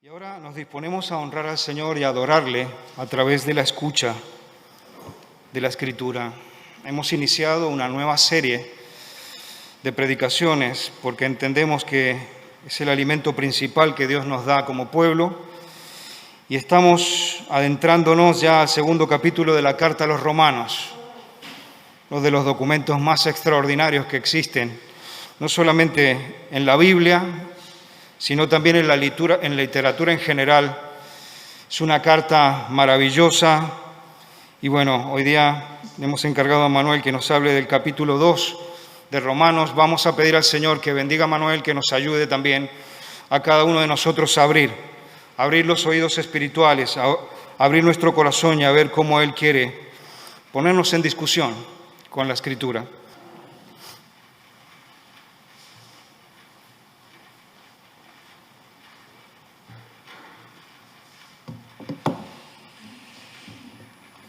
Y ahora nos disponemos a honrar al Señor y a adorarle a través de la escucha de la Escritura. Hemos iniciado una nueva serie de predicaciones porque entendemos que es el alimento principal que Dios nos da como pueblo y estamos adentrándonos ya al segundo capítulo de la Carta a los Romanos, uno de los documentos más extraordinarios que existen, no solamente en la Biblia, sino también en la literatura en general. Es una carta maravillosa y bueno, hoy día le hemos encargado a Manuel que nos hable del capítulo 2 de Romanos. Vamos a pedir al Señor que bendiga a Manuel, que nos ayude también a cada uno de nosotros a abrir los oídos espirituales, a abrir nuestro corazón y a ver cómo Él quiere ponernos en discusión con la Escritura.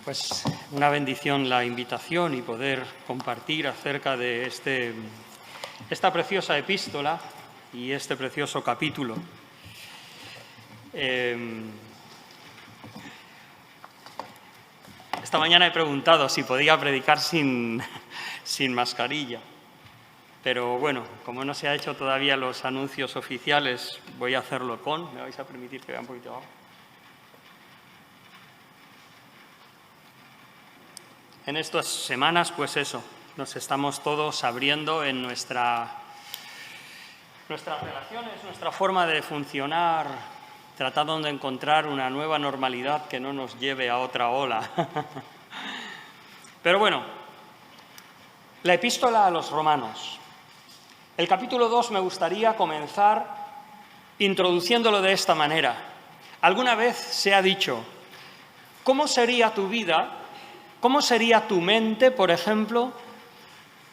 Pues una bendición la invitación y poder compartir acerca de esta preciosa epístola y este precioso capítulo. Esta mañana he preguntado si podía predicar sin mascarilla, pero bueno, como no se han hecho todavía los anuncios oficiales, voy a hacerlo con. ¿Me vais a permitir que vea un poquito abajo? En estas semanas, pues eso, nos estamos todos abriendo en nuestras relaciones, nuestra forma de funcionar, tratando de encontrar una nueva normalidad que no nos lleve a otra ola. Pero bueno, la epístola a los Romanos. El capítulo 2 me gustaría comenzar introduciéndolo de esta manera. Alguna vez se ha dicho, ¿cómo sería tu vida? ¿Cómo sería tu mente, por ejemplo,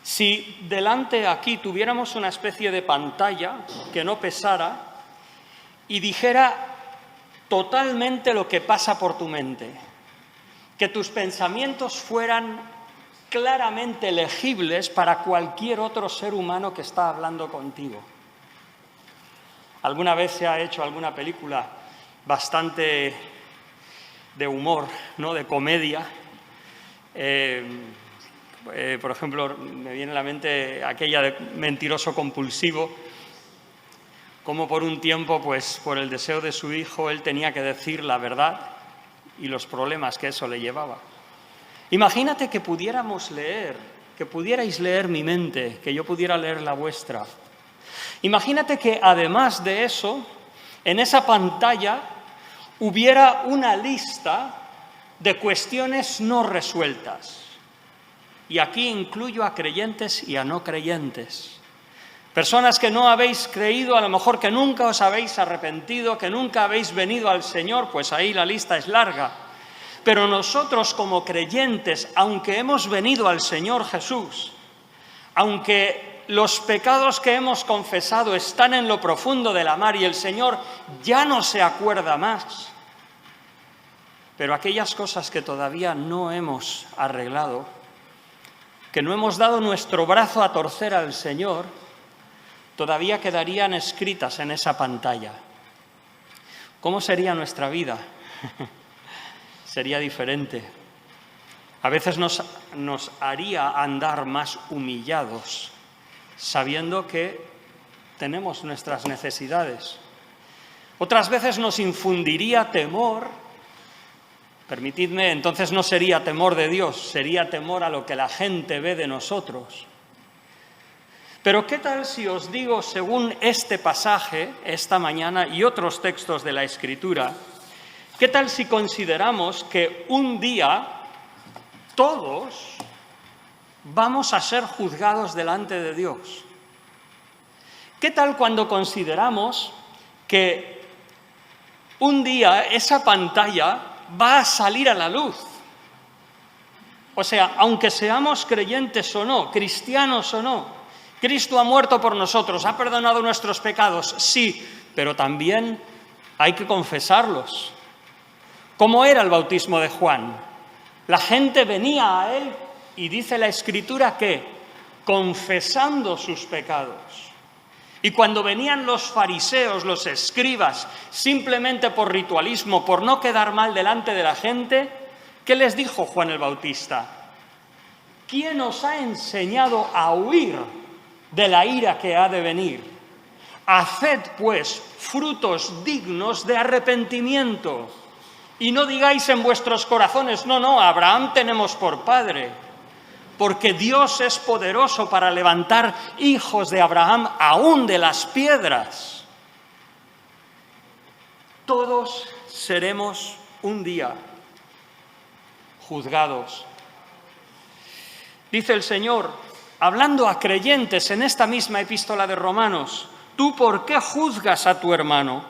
si delante aquí tuviéramos una especie de pantalla que no pesara y dijera totalmente lo que pasa por tu mente? Que tus pensamientos fueran claramente legibles para cualquier otro ser humano que está hablando contigo. Alguna vez se ha hecho alguna película bastante de humor, ¿no?, de comedia. Por ejemplo, me viene a la mente aquella de Mentiroso compulsivo, como por un tiempo, pues por el deseo de su hijo, él tenía que decir la verdad y los problemas que eso le llevaba. Imagínate que pudiéramos leer, que pudierais leer mi mente, que yo pudiera leer la vuestra. Imagínate que además de eso, en esa pantalla hubiera una lista de cuestiones no resueltas. Y aquí incluyo a creyentes y a no creyentes. Personas que no habéis creído, a lo mejor que nunca os habéis arrepentido, que nunca habéis venido al Señor, pues ahí la lista es larga. Pero nosotros como creyentes, aunque hemos venido al Señor Jesús, aunque los pecados que hemos confesado están en lo profundo de la mar y el Señor ya no se acuerda más, pero aquellas cosas que todavía no hemos arreglado, que no hemos dado nuestro brazo a torcer al Señor, todavía quedarían escritas en esa pantalla. ¿Cómo sería nuestra vida? Sería diferente. A veces nos haría andar más humillados, sabiendo que tenemos nuestras necesidades. Otras veces nos infundiría temor. Permitidme, entonces no sería temor de Dios, sería temor a lo que la gente ve de nosotros. Pero ¿qué tal si os digo, según este pasaje, esta mañana, y otros textos de la Escritura, qué tal si consideramos que un día todos vamos a ser juzgados delante de Dios? ¿Qué tal cuando consideramos que un día esa pantalla va a salir a la luz? O sea, aunque seamos creyentes o no, cristianos o no, Cristo ha muerto por nosotros, ha perdonado nuestros pecados, sí, pero también hay que confesarlos. ¿Cómo era el bautismo de Juan? La gente venía a él y dice la Escritura que confesando sus pecados. Y cuando venían los fariseos, los escribas, simplemente por ritualismo, por no quedar mal delante de la gente, ¿qué les dijo Juan el Bautista? ¿Quién os ha enseñado a huir de la ira que ha de venir? Haced, pues, frutos dignos de arrepentimiento. Y no digáis en vuestros corazones, no, Abraham tenemos por padre. Porque Dios es poderoso para levantar hijos de Abraham aún de las piedras. Todos seremos un día juzgados. Dice el Señor, hablando a creyentes en esta misma epístola de Romanos, ¿tú por qué juzgas a tu hermano?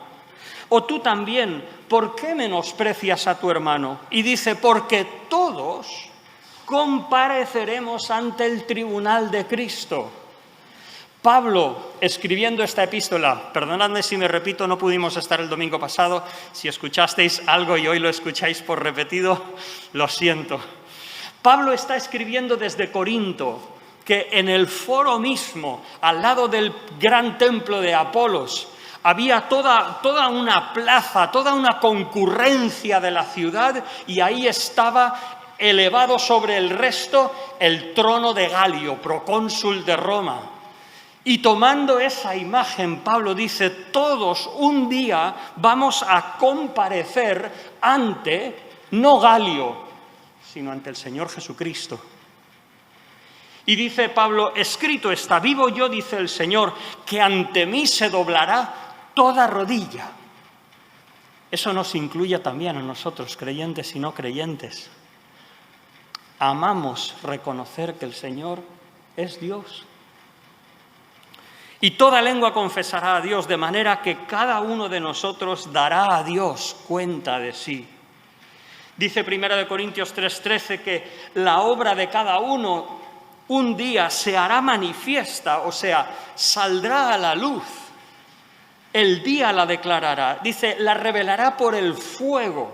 O tú también, ¿por qué menosprecias a tu hermano? Y dice, porque todos compareceremos ante el tribunal de Cristo. Pablo, escribiendo esta epístola, perdonadme si me repito, no pudimos estar el domingo pasado, si escuchasteis algo y hoy lo escucháis por repetido, lo siento. Pablo está escribiendo desde Corinto, que en el foro mismo, al lado del gran templo de Apolos, había toda una plaza, toda una concurrencia de la ciudad, y ahí estaba elevado sobre el resto el trono de Galio, procónsul de Roma. Y tomando esa imagen, Pablo dice, todos un día vamos a comparecer ante, no Galio, sino ante el Señor Jesucristo. Y dice Pablo, escrito está, vivo yo, dice el Señor, que ante mí se doblará toda rodilla. Eso nos incluye también a nosotros, creyentes y no creyentes. Amamos reconocer que el Señor es Dios. Y toda lengua confesará a Dios, de manera que cada uno de nosotros dará a Dios cuenta de sí. Dice 1 Corintios 3:13 que la obra de cada uno un día se hará manifiesta, o sea, saldrá a la luz. El día la declarará. Dice, la revelará por el fuego.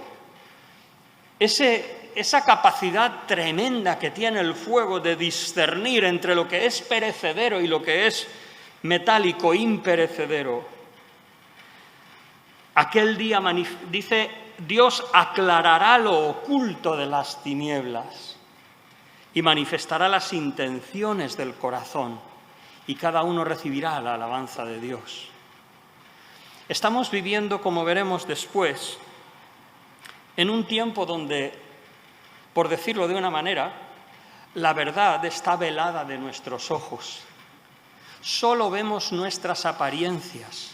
Esa capacidad tremenda que tiene el fuego de discernir entre lo que es perecedero y lo que es metálico, imperecedero. Aquel día, dice, Dios aclarará lo oculto de las tinieblas y manifestará las intenciones del corazón, y cada uno recibirá la alabanza de Dios. Estamos viviendo, como veremos después, en un tiempo donde, por decirlo de una manera, la verdad está velada de nuestros ojos. Solo vemos nuestras apariencias,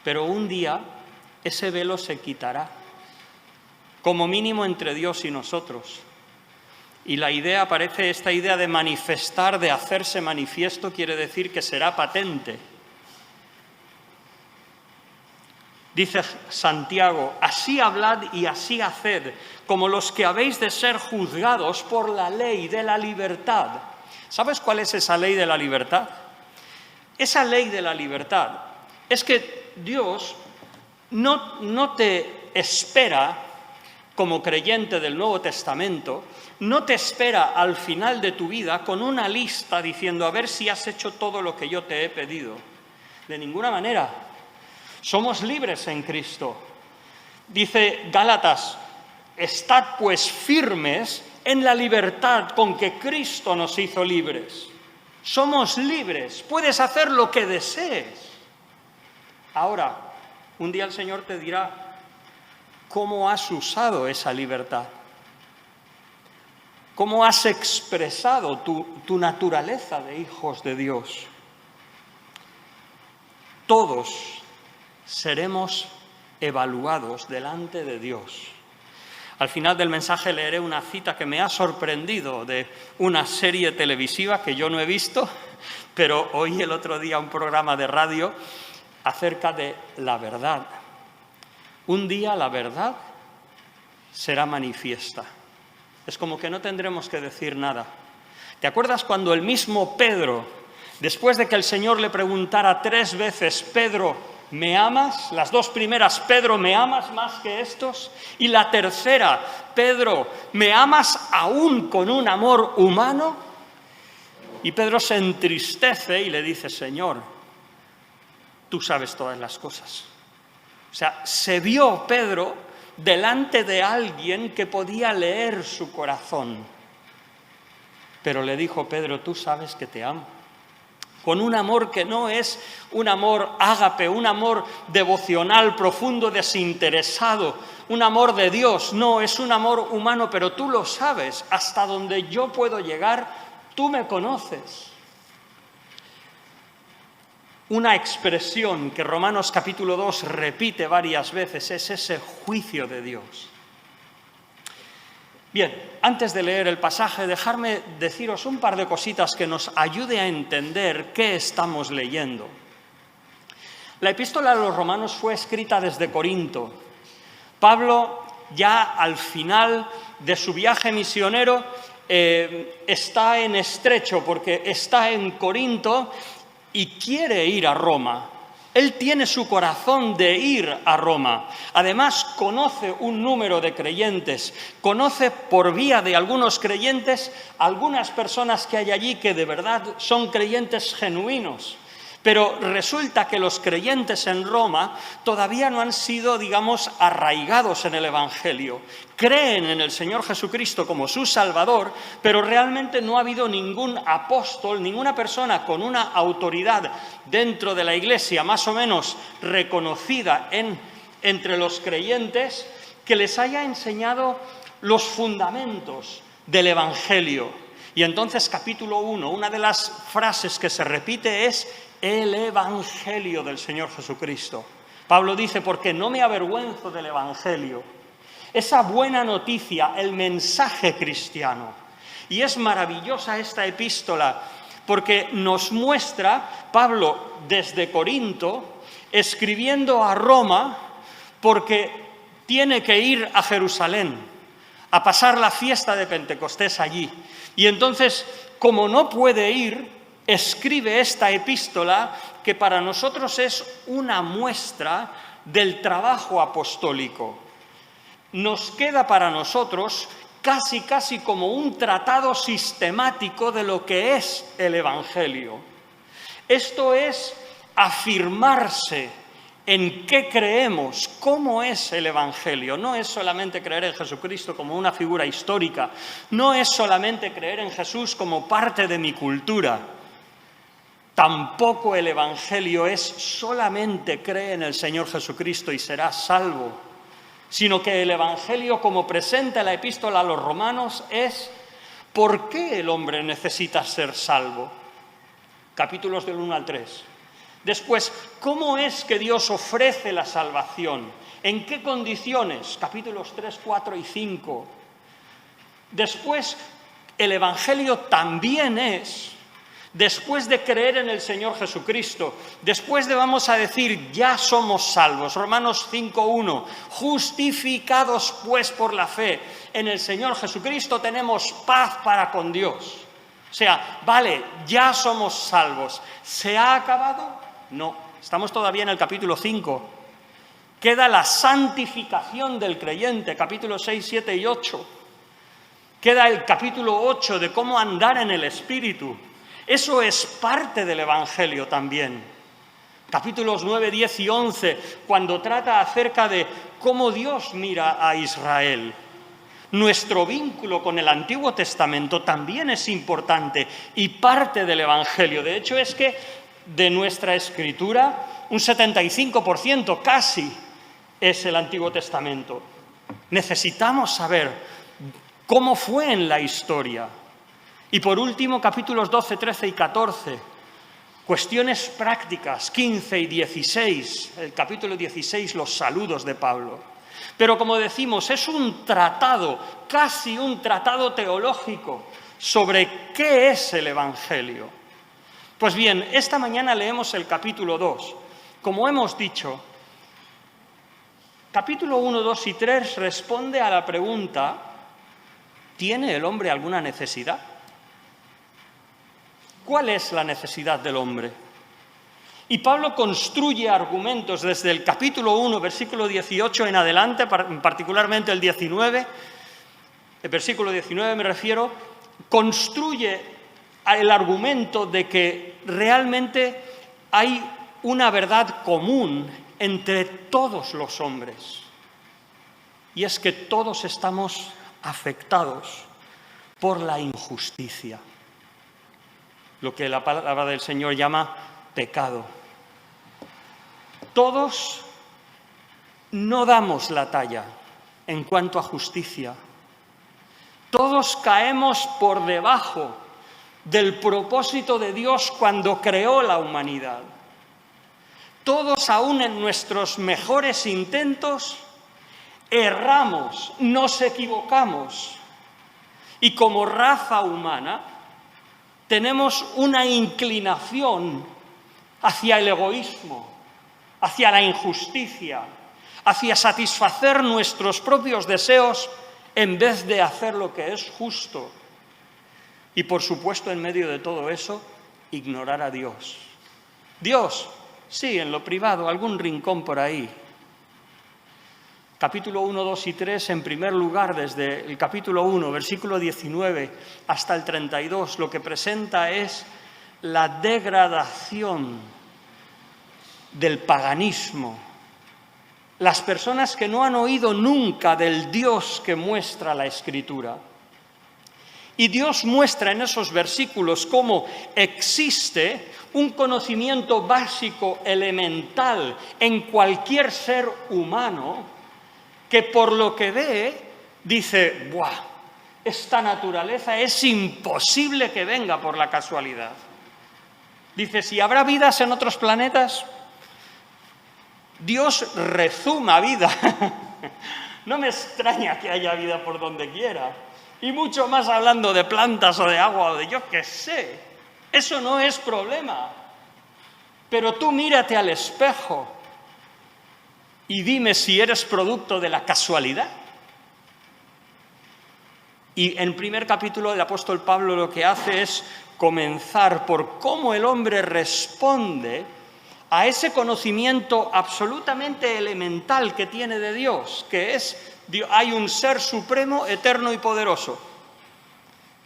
pero un día ese velo se quitará, como mínimo entre Dios y nosotros. Y esta idea de manifestar, de hacerse manifiesto, quiere decir que será patente. Dice Santiago, así hablad y así haced, como los que habéis de ser juzgados por la ley de la libertad. ¿Sabes cuál es esa ley de la libertad? Esa ley de la libertad es que Dios no te espera, como creyente del Nuevo Testamento, no te espera al final de tu vida con una lista diciendo a ver si has hecho todo lo que yo te he pedido. De ninguna manera. Somos libres en Cristo. Dice Gálatas, estad pues firmes en la libertad con que Cristo nos hizo libres. Somos libres, puedes hacer lo que desees. Ahora, un día el Señor te dirá cómo has usado esa libertad, cómo has expresado tu naturaleza de hijos de Dios. Todos seremos evaluados delante de Dios. Al final del mensaje leeré una cita que me ha sorprendido de una serie televisiva que yo no he visto, pero oí el otro día un programa de radio acerca de la verdad. Un día la verdad será manifiesta. Es como que no tendremos que decir nada. ¿Te acuerdas cuando el mismo Pedro, después de que el Señor le preguntara 3 veces, Pedro, ¿me amas? Las 2 primeras, Pedro, ¿me amas más que estos? Y la tercera, Pedro, ¿me amas aún con un amor humano? Y Pedro se entristece y le dice, Señor, tú sabes todas las cosas. O sea, se vio Pedro delante de alguien que podía leer su corazón. Pero le dijo, Pedro, tú sabes que te amo. Con un amor que no es un amor ágape, un amor devocional, profundo, desinteresado, un amor de Dios. No, es un amor humano, pero tú lo sabes. Hasta donde yo puedo llegar, tú me conoces. Una expresión que Romanos capítulo 2 repite varias veces es ese juicio de Dios. Bien, antes de leer el pasaje, dejadme deciros un par de cositas que nos ayude a entender qué estamos leyendo. La epístola a los romanos fue escrita desde Corinto. Pablo, ya al final de su viaje misionero, está en estrecho porque está en Corinto y quiere ir a Roma. Él tiene su corazón de ir a Roma. Además, conoce un número de creyentes. Conoce por vía de algunos creyentes algunas personas que hay allí que de verdad son creyentes genuinos. Pero resulta que los creyentes en Roma todavía no han sido, digamos, arraigados en el Evangelio. Creen en el Señor Jesucristo como su Salvador, pero realmente no ha habido ningún apóstol, ninguna persona con una autoridad dentro de la Iglesia más o menos reconocida entre los creyentes que les haya enseñado los fundamentos del Evangelio. Y entonces, capítulo 1, una de las frases que se repite es el Evangelio del Señor Jesucristo. Pablo dice, porque no me avergüenzo del Evangelio. Esa buena noticia, el mensaje cristiano. Y es maravillosa esta epístola, porque nos muestra Pablo desde Corinto, escribiendo a Roma, porque tiene que ir a Jerusalén, a pasar la fiesta de Pentecostés allí. Y entonces, como no puede ir, escribe esta epístola que para nosotros es una muestra del trabajo apostólico. Nos queda para nosotros casi como un tratado sistemático de lo que es el Evangelio. Esto es afirmarse en qué creemos, cómo es el Evangelio. No es solamente creer en Jesucristo como una figura histórica, no es solamente creer en Jesús como parte de mi cultura. Tampoco el Evangelio es solamente cree en el Señor Jesucristo y serás salvo, sino que el Evangelio, como presenta la epístola a los romanos, es ¿por qué el hombre necesita ser salvo? Capítulos del 1 al 3. Después, ¿cómo es que Dios ofrece la salvación? ¿En qué condiciones? Capítulos 3, 4 y 5. Después, el Evangelio también es, después de creer en el Señor Jesucristo, después de, vamos a decir, ya somos salvos, Romanos 5:1, justificados pues por la fe en el Señor Jesucristo, tenemos paz para con Dios. O sea, vale, ya somos salvos. ¿Se ha acabado? No, estamos todavía en el capítulo 5. Queda la santificación del creyente, capítulos 6, 7 y 8. Queda el capítulo 8 de cómo andar en el Espíritu. Eso es parte del Evangelio también. Capítulos 9, 10 y 11, cuando trata acerca de cómo Dios mira a Israel. Nuestro vínculo con el Antiguo Testamento también es importante y parte del Evangelio. De hecho, es que de nuestra Escritura, un 75% casi es el Antiguo Testamento. Necesitamos saber cómo fue en la historia. Y por último, capítulos 12, 13 y 14, cuestiones prácticas, 15 y 16, el capítulo 16, los saludos de Pablo. Pero como decimos, es un tratado, casi un tratado teológico sobre qué es el Evangelio. Pues bien, esta mañana leemos el capítulo 2. Como hemos dicho, capítulo 1, 2 y 3 responde a la pregunta, ¿tiene el hombre alguna necesidad? ¿Cuál es la necesidad del hombre? Y Pablo construye argumentos desde el capítulo 1, versículo 18 en adelante, particularmente el 19, el versículo 19 me refiero, construye el argumento de que realmente hay una verdad común entre todos los hombres, y es que todos estamos afectados por la injusticia, lo que la palabra del Señor llama pecado. Todos no damos la talla en cuanto a justicia. Todos caemos por debajo del propósito de Dios cuando creó la humanidad. Todos, aún en nuestros mejores intentos, erramos, nos equivocamos. Y como raza humana tenemos una inclinación hacia el egoísmo, hacia la injusticia, hacia satisfacer nuestros propios deseos en vez de hacer lo que es justo. Y por supuesto, en medio de todo eso, ignorar a Dios. Dios, sí, en lo privado, algún rincón por ahí. Capítulo 1, 2 y 3, en primer lugar, desde el capítulo 1, versículo 19 hasta el 32, lo que presenta es la degradación del paganismo. Las personas que no han oído nunca del Dios que muestra la Escritura. Y Dios muestra en esos versículos cómo existe un conocimiento básico, elemental, en cualquier ser humano, que por lo que ve, dice, ¡buah! Esta naturaleza es imposible que venga por la casualidad. Dice, si habrá vidas en otros planetas, Dios rezuma vida. No me extraña que haya vida por donde quiera. Y mucho más hablando de plantas o de agua o de yo qué sé. Eso no es problema. Pero tú mírate al espejo y dime si eres producto de la casualidad. Y en el primer capítulo el apóstol Pablo lo que hace es comenzar por cómo el hombre responde a ese conocimiento absolutamente elemental que tiene de Dios, que es, hay un ser supremo, eterno y poderoso.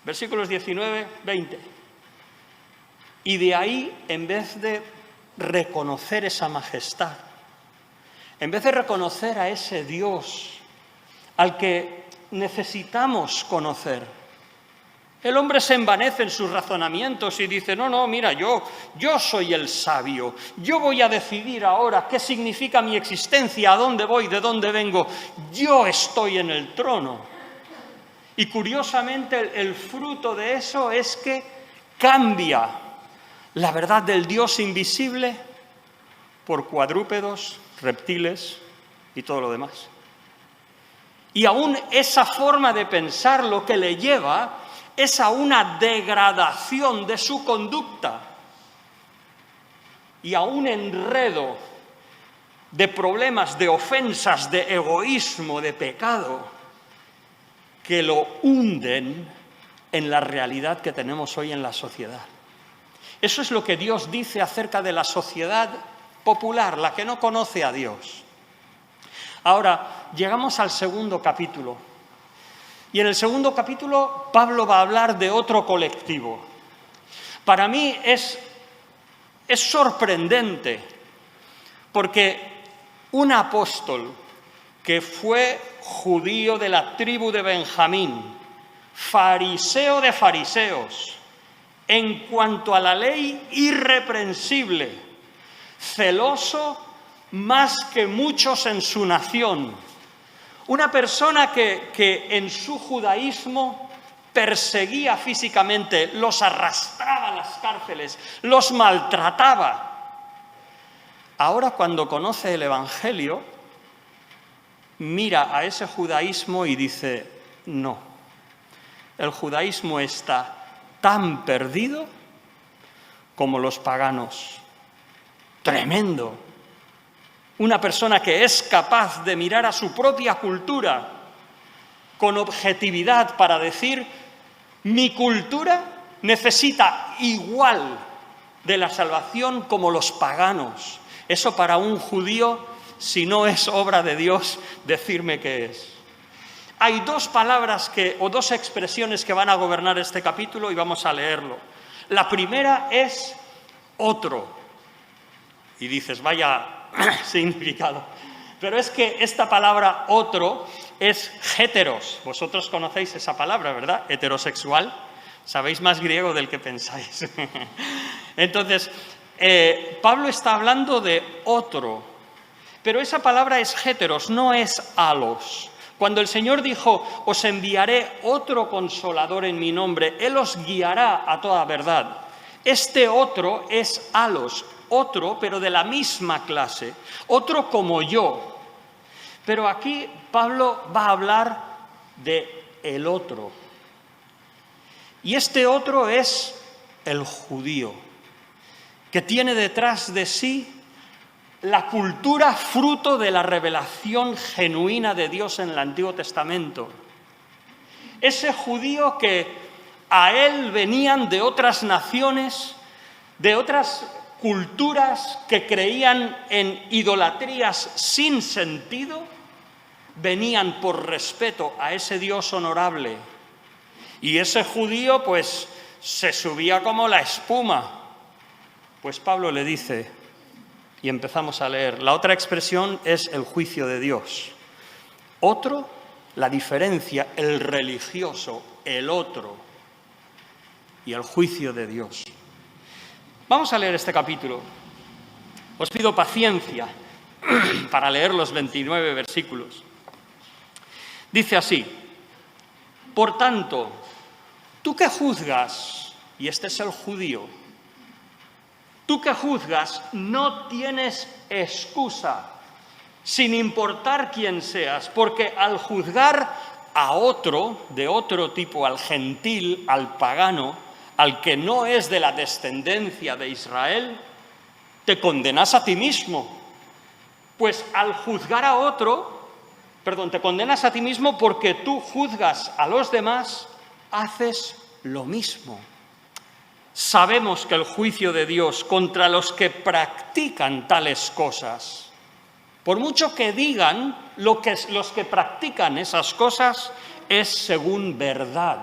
Versículos 19, 20. Y de ahí, en vez de reconocer esa majestad, en vez de reconocer a ese Dios al que necesitamos conocer, el hombre se envanece en sus razonamientos y dice, no, mira, yo soy el sabio, yo voy a decidir ahora qué significa mi existencia, a dónde voy, de dónde vengo, yo estoy en el trono. Y curiosamente el fruto de eso es que cambia la verdad del Dios invisible por cuadrúpedos, reptiles y todo lo demás. Y aún esa forma de pensar lo que le lleva es a una degradación de su conducta y a un enredo de problemas, de ofensas, de egoísmo, de pecado, que lo hunden en la realidad que tenemos hoy en la sociedad. Eso es lo que Dios dice acerca de la sociedad popular, la que no conoce a Dios. Ahora, llegamos al segundo capítulo. Y en el segundo capítulo, Pablo va a hablar de otro colectivo. Para mí es sorprendente, porque un apóstol que fue judío de la tribu de Benjamín, fariseo de fariseos, en cuanto a la ley irreprensible, celoso más que muchos en su nación, una persona que en su judaísmo perseguía físicamente, los arrastraba a las cárceles, los maltrataba. Ahora, cuando conoce el Evangelio, mira a ese judaísmo y dice, no, el judaísmo está tan perdido como los paganos. Tremendo. Una persona que es capaz de mirar a su propia cultura con objetividad para decir, mi cultura necesita igual de la salvación como los paganos. Eso para un judío, si no es obra de Dios, decirme qué es. Hay dos palabras o dos expresiones que van a gobernar este capítulo y vamos a leerlo. La primera es otro. Y dices, vaya significado. Pero es que esta palabra otro es heteros. Vosotros conocéis esa palabra, ¿verdad? Heterosexual. Sabéis más griego del que pensáis. Entonces, Pablo está hablando de otro. Pero esa palabra es heteros, no es alos. Cuando el Señor dijo, os enviaré otro consolador en mi nombre, Él os guiará a toda verdad. Este otro es alos, otro, pero de la misma clase, otro como yo. Pero aquí Pablo va a hablar de el otro. Y este otro es el judío, que tiene detrás de sí la cultura fruto de la revelación genuina de Dios en el Antiguo Testamento. Ese judío que a él venían de otras naciones, de otras culturas que creían en idolatrías sin sentido, venían por respeto a ese Dios honorable. Y ese judío pues se subía como la espuma. Pues Pablo le dice, y empezamos a leer, la otra expresión es el juicio de Dios. Otro, la diferencia, el religioso, el otro, y el juicio de Dios. Vamos a leer este capítulo. Os pido paciencia para leer los 29 versículos. Dice así, por tanto, tú que juzgas, y este es el judío, tú que juzgas no tienes excusa, sin importar quién seas, porque al juzgar a otro, de otro tipo, al gentil, al pagano, al que no es de la descendencia de Israel, te condenas a ti mismo. Pues al juzgar a otro, te condenas a ti mismo porque tú juzgas a los demás, haces lo mismo. Sabemos que el juicio de Dios contra los que practican tales cosas, por mucho que digan los que practican esas cosas, es según verdad.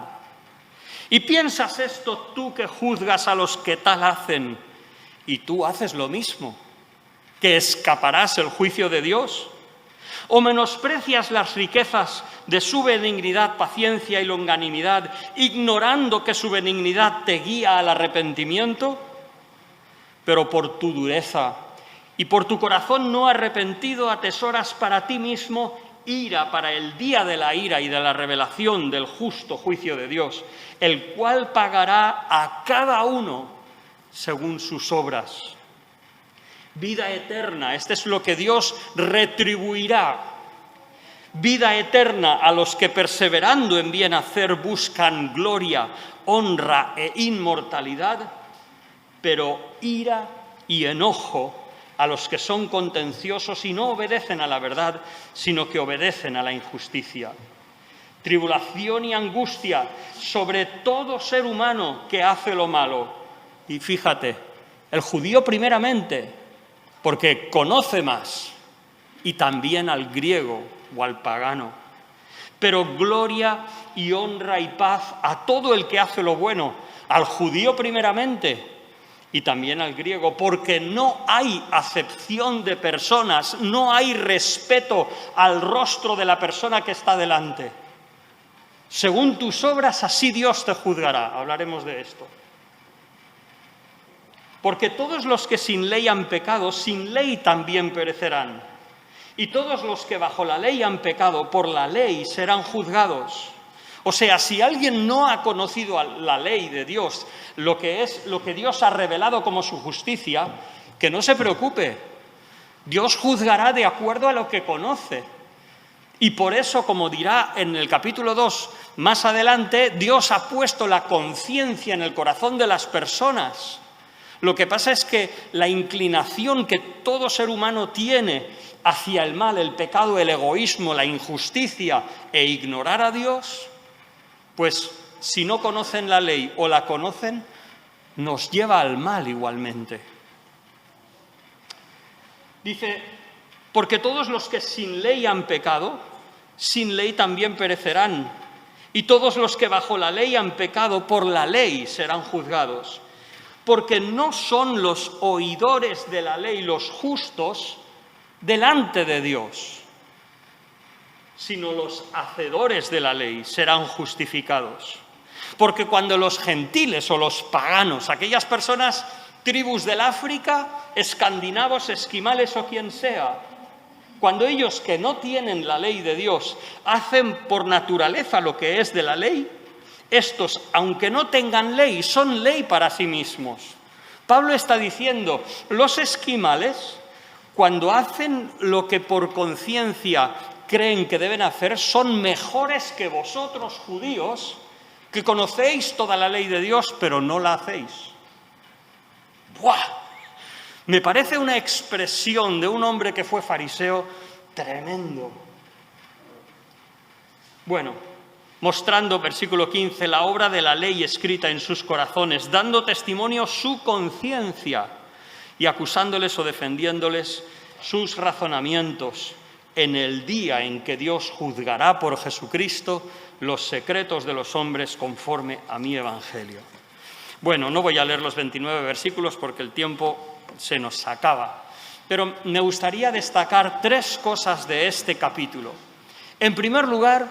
Y piensas esto tú que juzgas a los que tal hacen, y tú haces lo mismo, que escaparás el juicio de Dios. ¿O menosprecias las riquezas de su benignidad, paciencia y longanimidad, ignorando que su benignidad te guía al arrepentimiento? Pero por tu dureza y por tu corazón no arrepentido atesoras para ti mismo ira para el día de la ira y de la revelación del justo juicio de Dios, el cual pagará a cada uno según sus obras. Vida eterna, este es lo que Dios retribuirá. Vida eterna a los que perseverando en bien hacer buscan gloria, honra e inmortalidad, pero ira y enojo a los que son contenciosos y no obedecen a la verdad, sino que obedecen a la injusticia. Tribulación y angustia sobre todo ser humano que hace lo malo. Y fíjate, el judío primeramente, porque conoce más, y también al griego o al pagano. Pero gloria y honra y paz a todo el que hace lo bueno, al judío primeramente y también al griego, porque no hay acepción de personas, no hay respeto al rostro de la persona que está delante. Según tus obras, así Dios te juzgará. Hablaremos de esto. Porque todos los que sin ley han pecado, sin ley también perecerán. Y todos los que bajo la ley han pecado, por la ley serán juzgados. O sea, si alguien no ha conocido la ley de Dios, lo que Dios ha revelado como su justicia, que no se preocupe. Dios juzgará de acuerdo a lo que conoce. Y por eso, como dirá en el capítulo 2 más adelante, Dios ha puesto la conciencia en el corazón de las personas. Lo que pasa es que la inclinación que todo ser humano tiene hacia el mal, el pecado, el egoísmo, la injusticia e ignorar a Dios, pues si no conocen la ley o la conocen, nos lleva al mal igualmente. Dice, porque todos los que sin ley han pecado, sin ley también perecerán. Y todos los que bajo la ley han pecado, por la ley serán juzgados. porque no son los oidores de la ley los justos delante de Dios, sino los hacedores de la ley serán justificados. Porque cuando los gentiles o los paganos, aquellas personas, tribus del África, escandinavos, esquimales o quien sea, cuando ellos que no tienen la ley de Dios hacen por naturaleza lo que es de la ley, estos, aunque no tengan ley, son ley para sí mismos. Pablo está diciendo, los esquimales, cuando hacen lo que por conciencia creen que deben hacer, son mejores que vosotros, judíos, que conocéis toda la ley de Dios, pero no la hacéis. ¡Buah! Me parece una expresión de un hombre que fue fariseo tremendo. Bueno, mostrando, versículo 15, la obra de la ley escrita en sus corazones, dando testimonio su conciencia y acusándoles o defendiéndoles sus razonamientos en el día en que Dios juzgará por Jesucristo los secretos de los hombres conforme a mi evangelio. Bueno, no voy a leer los 29 versículos porque el tiempo se nos acaba, pero me gustaría destacar 3 cosas de este capítulo. En primer lugar,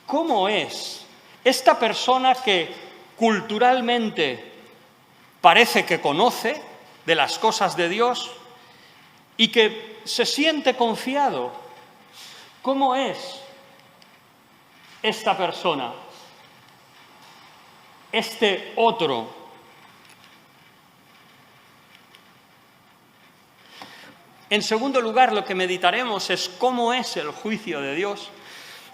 ¿cómo es esta persona que culturalmente parece que conoce de las cosas de Dios y que se siente confiado? ¿Cómo es esta persona? Este otro. En segundo lugar, lo que meditaremos es cómo es el juicio de Dios.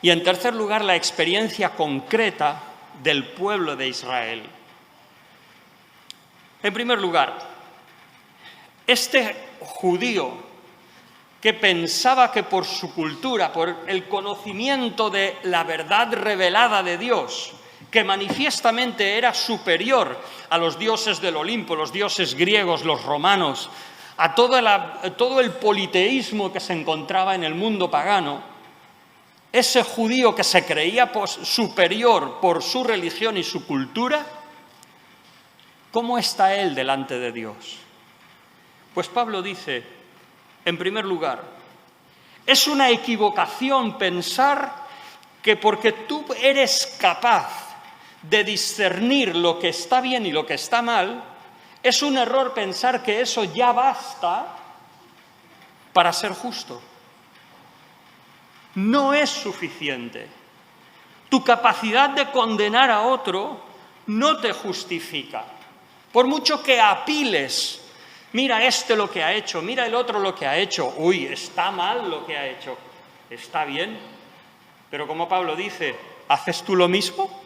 Y en tercer lugar, la experiencia concreta del pueblo de Israel. En primer lugar, este judío que pensaba que por su cultura, por el conocimiento de la verdad revelada de Dios, que manifiestamente era superior a los dioses del Olimpo, los dioses griegos, los romanos, a todo el politeísmo que se encontraba en el mundo pagano, ese judío que se creía superior por su religión y su cultura, ¿cómo está él delante de Dios? Pues Pablo dice, en primer lugar, es una equivocación pensar que porque tú eres capaz de discernir lo que está bien y lo que está mal, es un error pensar que eso ya basta para ser justo. No es suficiente. Tu capacidad de condenar a otro no te justifica. Por mucho que apiles, mira este lo que ha hecho, mira el otro lo que ha hecho, uy, está mal lo que ha hecho, está bien, pero como Pablo dice, ¿haces tú lo mismo?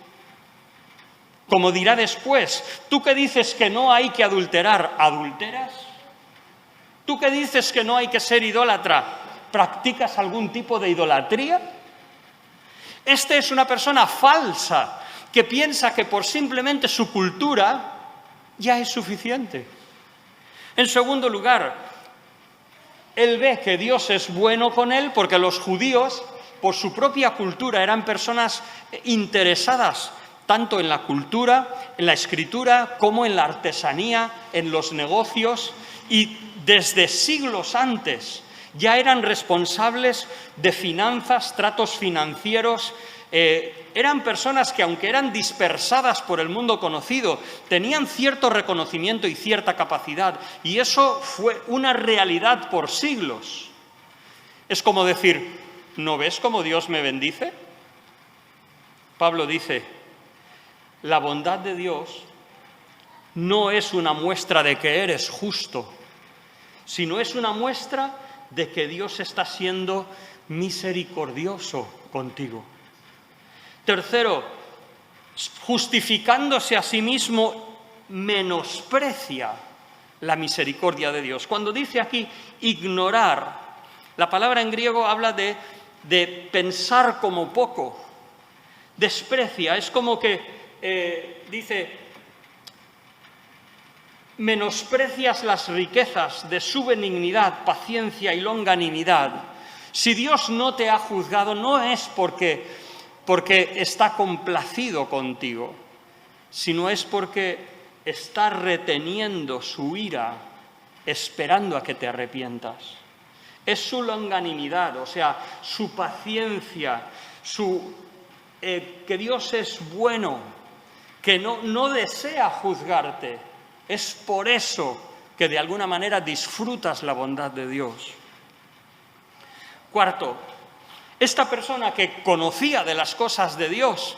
Como dirá después, tú que dices que no hay que adulterar, ¿adulteras? Tú que dices que no hay que ser idólatra, ¿practicas algún tipo de idolatría? Esta es una persona falsa que piensa que por simplemente su cultura ya es suficiente. En segundo lugar, él ve que Dios es bueno con él porque los judíos, por su propia cultura, eran personas interesadas tanto en la cultura, en la escritura, como en la artesanía, en los negocios, y desde siglos antes ya eran responsables de finanzas, tratos financieros. Eran personas que, aunque eran dispersadas por el mundo conocido, tenían cierto reconocimiento y cierta capacidad, y eso fue una realidad por siglos. Es como decir, ¿no ves cómo Dios me bendice? Pablo dice, la bondad de Dios no es una muestra de que eres justo, sino es una muestra de que Dios está siendo misericordioso contigo. Tercero, justificándose a sí mismo, menosprecia la misericordia de Dios. Cuando dice aquí ignorar, la palabra en griego habla de pensar como poco, desprecia, es como que dice, menosprecias las riquezas de su benignidad, paciencia y longanimidad. Si Dios no te ha juzgado, no es porque está complacido contigo, sino es porque está reteniendo su ira esperando a que te arrepientas. Es su longanimidad, o sea, su paciencia, que Dios es bueno, que no desea juzgarte. Es por eso que de alguna manera disfrutas la bondad de Dios. Cuarto, esta persona que conocía de las cosas de Dios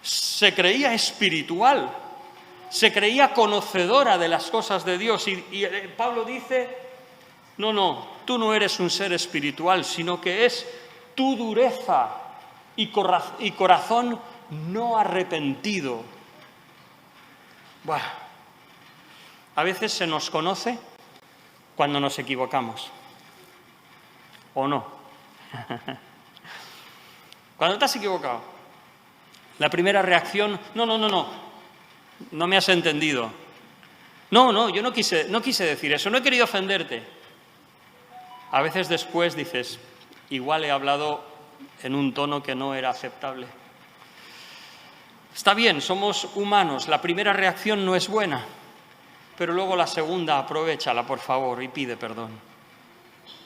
se creía espiritual, se creía conocedora de las cosas de Dios. Y Pablo dice, no, tú no eres un ser espiritual, sino que es tu dureza y corazón no arrepentido. Bueno, a veces se nos conoce cuando nos equivocamos, ¿o no? Cuando te has equivocado, la primera reacción, no me has entendido. No, yo no quise decir eso, no he querido ofenderte. A veces después dices, igual he hablado en un tono que no era aceptable. Está bien, somos humanos, la primera reacción no es buena, pero luego la segunda, aprovéchala, por favor, y pide perdón.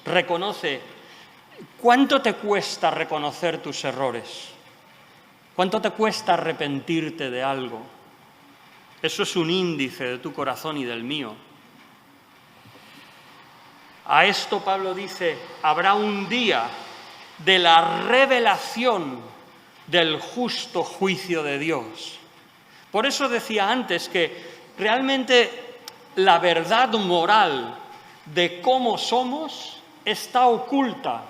Reconoce. ¿Cuánto te cuesta reconocer tus errores? ¿Cuánto te cuesta arrepentirte de algo? Eso es un índice de tu corazón y del mío. A esto Pablo dice, habrá un día de la revelación del justo juicio de Dios. Por eso decía antes que realmente la verdad moral de cómo somos está oculta.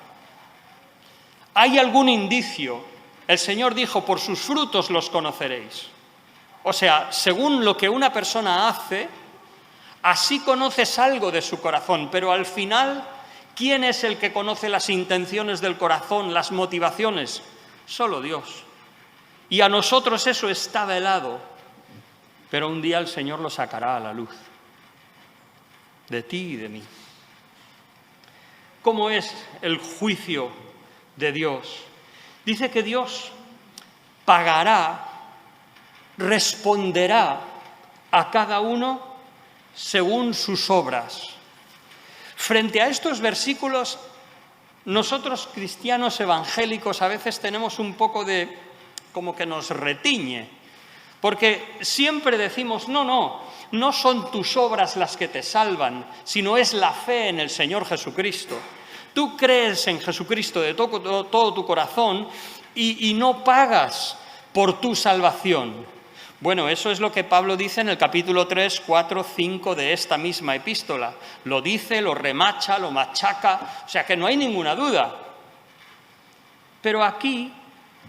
¿Hay algún indicio? El Señor dijo, por sus frutos los conoceréis. O sea, según lo que una persona hace, así conoces algo de su corazón, pero al final, ¿quién es el que conoce las intenciones del corazón, las motivaciones? Solo Dios. Y a nosotros eso está velado, pero un día el Señor lo sacará a la luz, de ti y de mí. ¿Cómo es el juicio de Dios? Dice que Dios pagará, responderá a cada uno según sus obras. Frente a estos versículos, nosotros cristianos evangélicos a veces tenemos un poco de, como que nos retiñe, porque siempre decimos, no son tus obras las que te salvan, sino es la fe en el Señor Jesucristo. Tú crees en Jesucristo de todo tu corazón y no pagas por tu salvación. Bueno, eso es lo que Pablo dice en el capítulo 3, 4, 5 de esta misma epístola. Lo dice, lo remacha, lo machaca, o sea que no hay ninguna duda. Pero aquí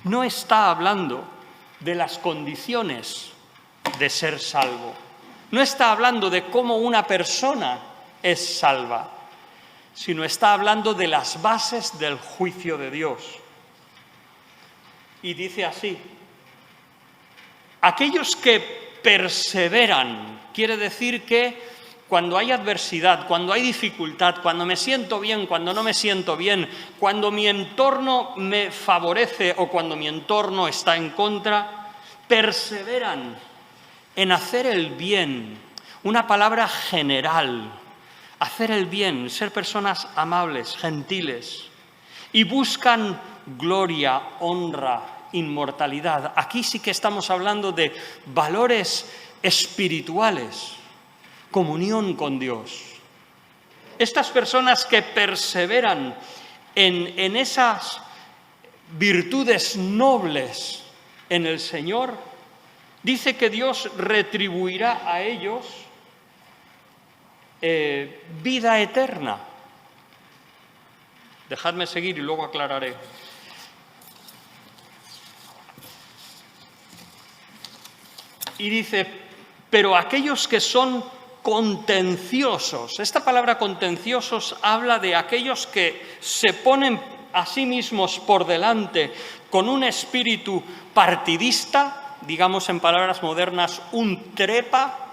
no está hablando de las condiciones de ser salvo. No está hablando de cómo una persona es salva, sino está hablando de las bases del juicio de Dios. Y dice así, aquellos que perseveran, quiere decir que cuando hay adversidad, cuando hay dificultad, cuando me siento bien, cuando no me siento bien, cuando mi entorno me favorece o cuando mi entorno está en contra, perseveran en hacer el bien, una palabra general, hacer el bien, ser personas amables, gentiles, y buscan gloria, honra, inmortalidad. Aquí sí que estamos hablando de valores espirituales, comunión con Dios. Estas personas que perseveran en esas virtudes nobles en el Señor, dice que Dios retribuirá a ellos vida eterna. Dejadme seguir y luego aclararé. Y dice, pero aquellos que son contenciosos, esta palabra contenciosos habla de aquellos que se ponen a sí mismos por delante con un espíritu partidista, digamos en palabras modernas, un trepa,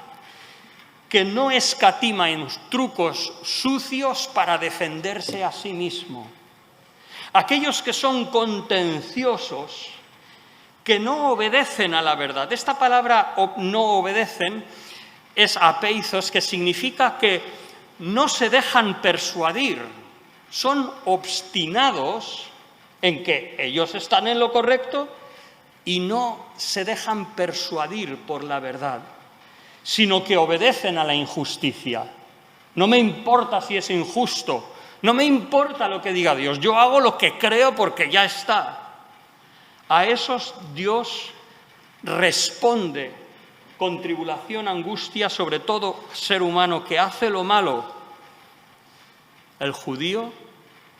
que no escatima en trucos sucios para defenderse a sí mismo. Aquellos que son contenciosos, que no obedecen a la verdad. Esta palabra no obedecen es apeizos, que significa que no se dejan persuadir, son obstinados en que ellos están en lo correcto y no se dejan persuadir por la verdad, sino que obedecen a la injusticia. No me importa si es injusto, no me importa lo que diga Dios, yo hago lo que creo porque ya está. A esos Dios responde con tribulación, angustia, sobre todo ser humano que hace lo malo, el judío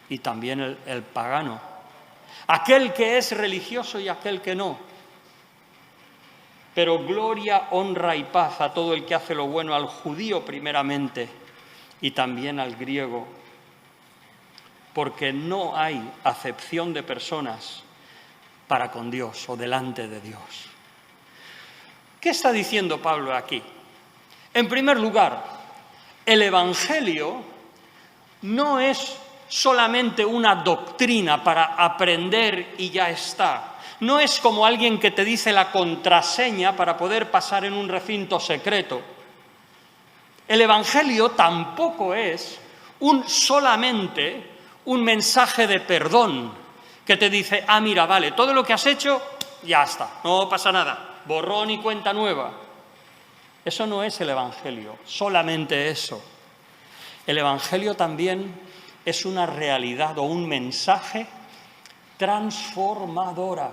y también el pagano, aquel que es religioso y aquel que no. Pero gloria, honra y paz a todo el que hace lo bueno, al judío primeramente y también al griego, porque no hay acepción de personas para con Dios o delante de Dios. ¿Qué está diciendo Pablo aquí? En primer lugar, el Evangelio no es solamente una doctrina para aprender y ya está. No es como alguien que te dice la contraseña para poder pasar en un recinto secreto. El Evangelio tampoco es solamente un mensaje de perdón que te dice, mira, vale, todo lo que has hecho, ya está, no pasa nada, borrón y cuenta nueva. Eso no es el Evangelio, solamente eso. El Evangelio también es una realidad o un mensaje transformadora.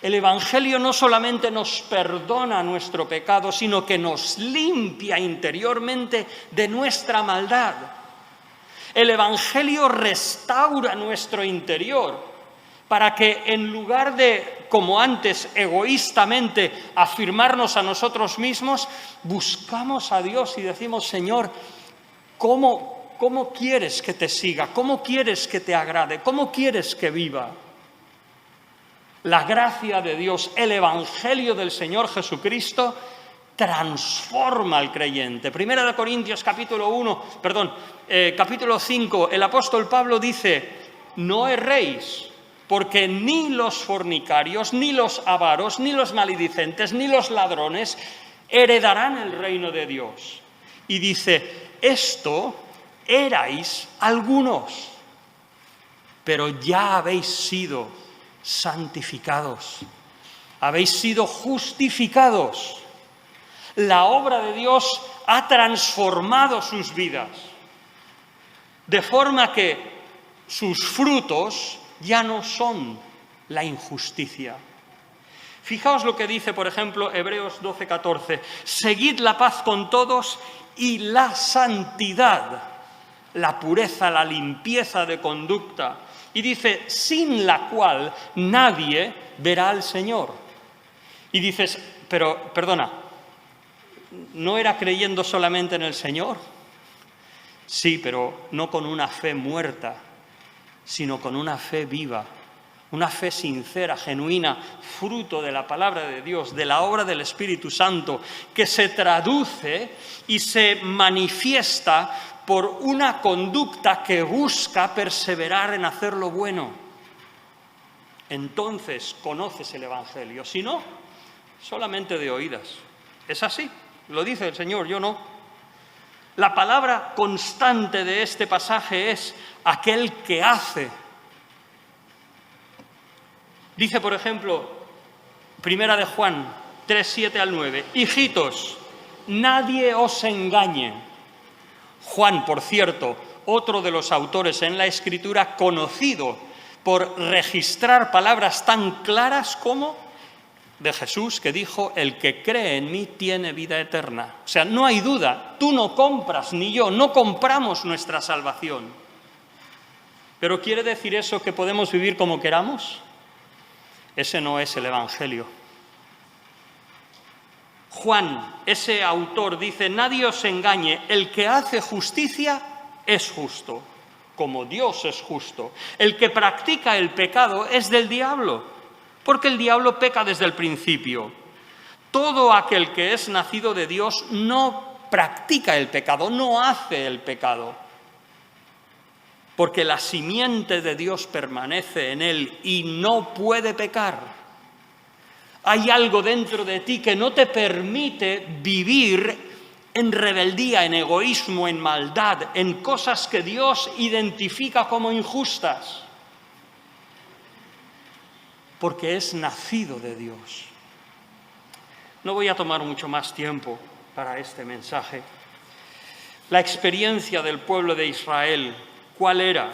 El Evangelio no solamente nos perdona nuestro pecado, sino que nos limpia interiormente de nuestra maldad. El Evangelio restaura nuestro interior para que en lugar de, como antes, egoístamente afirmarnos a nosotros mismos, buscamos a Dios y decimos, Señor, ¿cómo quieres que te siga? ¿Cómo quieres que te agrade? ¿Cómo quieres que viva? La gracia de Dios, el Evangelio del Señor Jesucristo, transforma al creyente. Primera de Corintios capítulo 5, el apóstol Pablo dice, no erréis, porque ni los fornicarios, ni los avaros, ni los maledicentes, ni los ladrones heredarán el reino de Dios. Y dice, esto erais algunos, pero ya habéis sido santificados, habéis sido justificados. La obra de Dios ha transformado sus vidas, de forma que sus frutos ya no son la injusticia. Fijaos lo que dice, por ejemplo, Hebreos 12:14. Seguid la paz con todos y la santidad, la pureza, la limpieza de conducta. Y dice, sin la cual nadie verá al Señor. Y dices, pero, perdona, ¿no era creyendo solamente en el Señor? Sí, pero no con una fe muerta, sino con una fe viva, una fe sincera, genuina, fruto de la palabra de Dios, de la obra del Espíritu Santo, que se traduce y se manifiesta por una conducta que busca perseverar en hacer lo bueno. Entonces conoces el Evangelio, si no, solamente de oídas. Es así, lo dice el Señor, yo no. La palabra constante de este pasaje es aquel que hace. Dice, por ejemplo, Primera de Juan 3:7-9, hijitos, nadie os engañe. Juan, por cierto, otro de los autores en la Escritura conocido por registrar palabras tan claras como de Jesús, que dijo, el que cree en mí tiene vida eterna. O sea, no hay duda, tú no compras, ni yo, no compramos nuestra salvación. ¿Pero quiere decir eso que podemos vivir como queramos? Ese no es el Evangelio. Juan, ese autor, dice, nadie os engañe, el que hace justicia es justo, como Dios es justo. El que practica el pecado es del diablo, porque el diablo peca desde el principio. Todo aquel que es nacido de Dios no practica el pecado, no hace el pecado, porque la simiente de Dios permanece en él y no puede pecar. Hay algo dentro de ti que no te permite vivir en rebeldía, en egoísmo, en maldad, en cosas que Dios identifica como injustas. Porque es nacido de Dios. No voy a tomar mucho más tiempo para este mensaje. La experiencia del pueblo de Israel, ¿cuál era?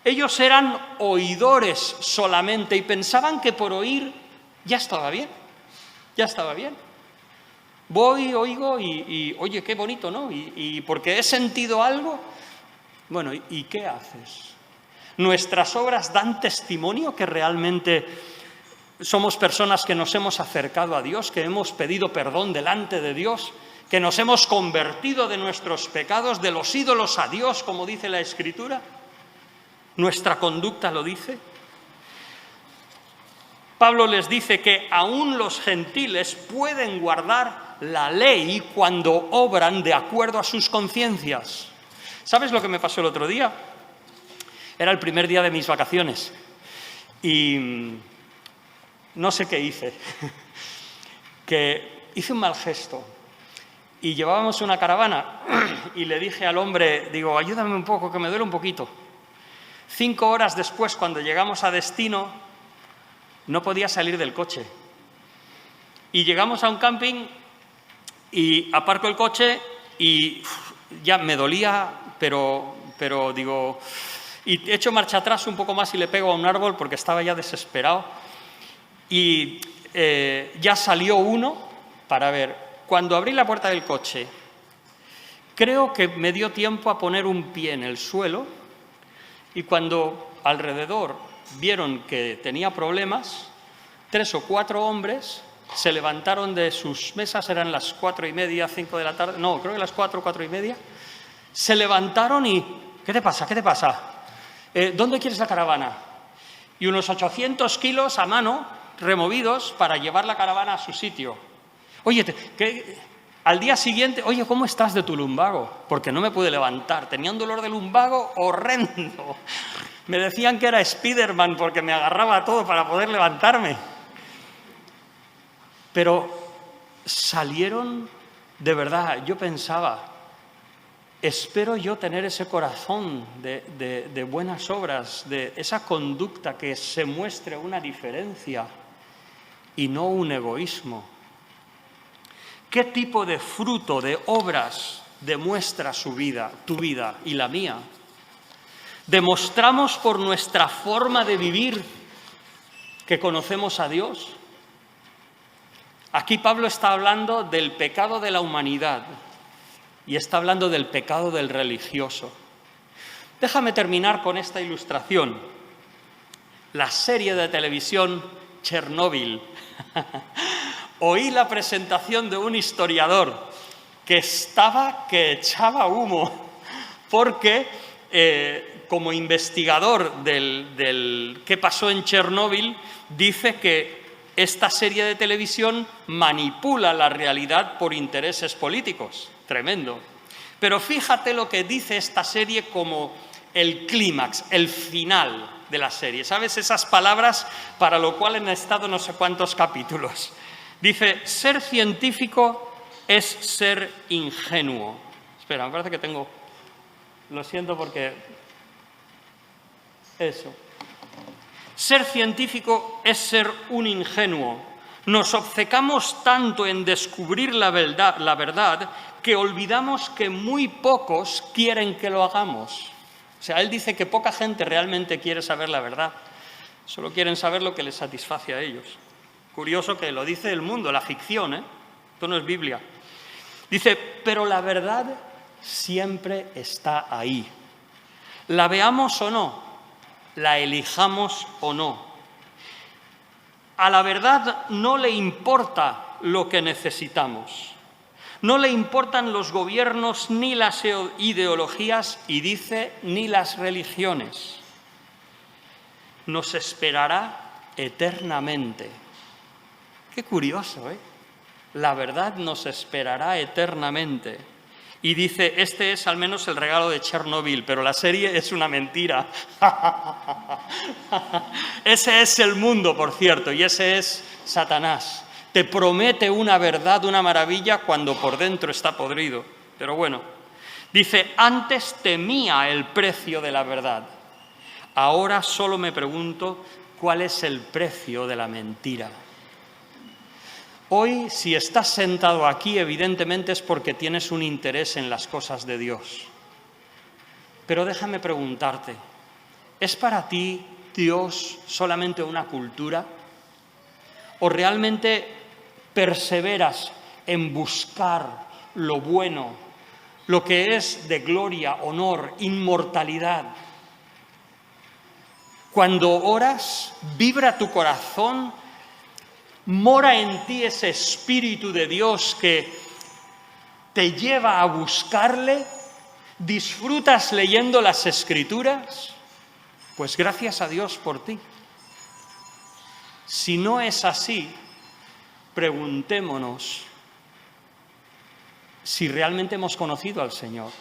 Ellos eran oidores solamente y pensaban que por oír ya estaba bien, ya estaba bien. Voy, oigo y oye, qué bonito, ¿no? Y porque he sentido algo, bueno, ¿y qué haces? Nuestras obras dan testimonio que realmente somos personas que nos hemos acercado a Dios, que hemos pedido perdón delante de Dios, que nos hemos convertido de nuestros pecados, de los ídolos a Dios, como dice la Escritura. ¿Nuestra conducta lo dice? Pablo les dice que aún los gentiles pueden guardar la ley cuando obran de acuerdo a sus conciencias. ¿Sabes lo que me pasó el otro día? Era el primer día de mis vacaciones y no sé qué hice, que hice un mal gesto y llevábamos una caravana y le dije al hombre, digo, ayúdame un poco, que me duele un poquito. 5 horas después, cuando llegamos a destino, no podía salir del coche. Y llegamos a un camping y aparco el coche y ya me dolía, pero digo, y echo marcha atrás un poco más y le pego a un árbol porque estaba ya desesperado. Y ya salió uno para ver. Cuando abrí la puerta del coche, creo que me dio tiempo a poner un pie en el suelo y cuando alrededor vieron que tenía problemas, 3 o 4 hombres se levantaron de sus mesas, eran las 4:30, 5 de la tarde, no, creo que las 4, 4:30, se levantaron y, ¿qué te pasa? ¿Qué te pasa? ¿Dónde quieres la caravana? Y unos 800 kilos a mano, removidos para llevar la caravana a su sitio. Oye, al día siguiente, oye, ¿cómo estás de tu lumbago? Porque no me pude levantar, tenía un dolor de lumbago horrendo. Me decían que era Spiderman porque me agarraba todo para poder levantarme. Pero salieron, de verdad, yo pensaba, espero yo tener ese corazón de buenas obras, de esa conducta que se muestre una diferencia y no un egoísmo. ¿Qué tipo de fruto, de obras demuestra su vida, tu vida y la mía? ¿Demostramos por nuestra forma de vivir que conocemos a Dios? Aquí Pablo está hablando del pecado de la humanidad y está hablando del pecado del religioso. Déjame terminar con esta ilustración. La serie de televisión Chernóbil. Oí la presentación de un historiador que echaba humo, porque como investigador del qué pasó en Chernóbil, dice que esta serie de televisión manipula la realidad por intereses políticos. Tremendo. Pero fíjate lo que dice esta serie como el clímax, el final de la serie. ¿Sabes? Esas palabras para lo cual han estado no sé cuántos capítulos. Dice, ser científico es ser ingenuo. Espera, me parece que tengo... Lo siento porque... Eso. Ser científico es ser un ingenuo. Nos obcecamos tanto en descubrir la verdad que olvidamos que muy pocos quieren que lo hagamos. O sea, él dice que poca gente realmente quiere saber la verdad. Solo quieren saber lo que les satisface a ellos. Curioso que lo dice el mundo, la ficción, ¿eh? Esto no es Biblia. Dice, pero la verdad siempre está ahí. La veamos o no, la elijamos o no. A la verdad no le importa lo que necesitamos. No le importan los gobiernos ni las ideologías y dice ni las religiones. Nos esperará eternamente. Qué curioso, ¿eh? La verdad nos esperará eternamente. Y dice, este es al menos el regalo de Chernobyl, pero la serie es una mentira. Ese es el mundo, por cierto, y ese es Satanás. Te promete una verdad, una maravilla, cuando por dentro está podrido. Pero bueno, dice, antes temía el precio de la verdad. Ahora solo me pregunto cuál es el precio de la mentira. Hoy, si estás sentado aquí, evidentemente es porque tienes un interés en las cosas de Dios. Pero déjame preguntarte, ¿es para ti Dios solamente una cultura? ¿O realmente perseveras en buscar lo bueno, lo que es de gloria, honor, inmortalidad? Cuando oras, vibra tu corazón, mora en ti ese Espíritu de Dios que te lleva a buscarle, disfrutas leyendo las Escrituras, pues gracias a Dios por ti. Si no es así, preguntémonos si realmente hemos conocido al Señor.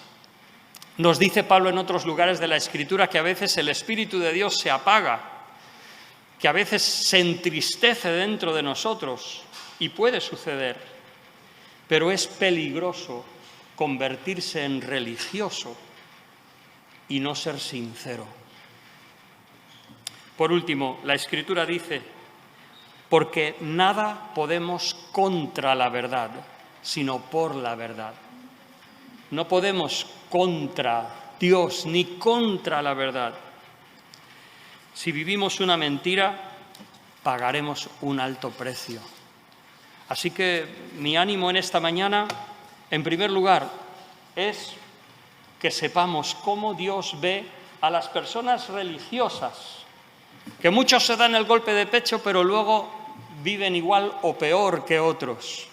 Nos dice Pablo en otros lugares de la Escritura que a veces el Espíritu de Dios se apaga, que a veces se entristece dentro de nosotros, y puede suceder, pero es peligroso convertirse en religioso y no ser sincero. Por último, la Escritura dice, porque nada podemos contra la verdad, sino por la verdad. No podemos contra Dios ni contra la verdad. Si vivimos una mentira, pagaremos un alto precio. Así que mi ánimo en esta mañana, en primer lugar, es que sepamos cómo Dios ve a las personas religiosas, que muchos se dan el golpe de pecho, pero luego viven igual o peor que otros.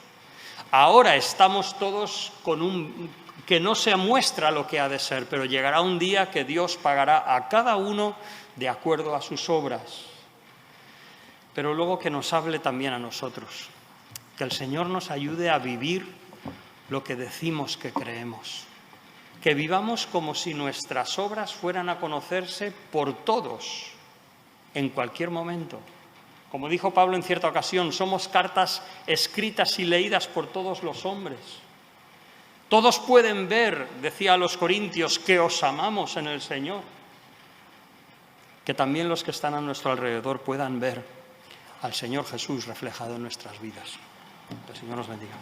Ahora estamos todos con que no se muestra lo que ha de ser, pero llegará un día que Dios pagará a cada uno de acuerdo a sus obras. Pero luego que nos hable también a nosotros, que el Señor nos ayude a vivir lo que decimos que creemos, que vivamos como si nuestras obras fueran a conocerse por todos, en cualquier momento. Como dijo Pablo en cierta ocasión, somos cartas escritas y leídas por todos los hombres. Todos pueden ver, decía a los corintios, que os amamos en el Señor. Que también los que están a nuestro alrededor puedan ver al Señor Jesús reflejado en nuestras vidas. Que el Señor nos bendiga.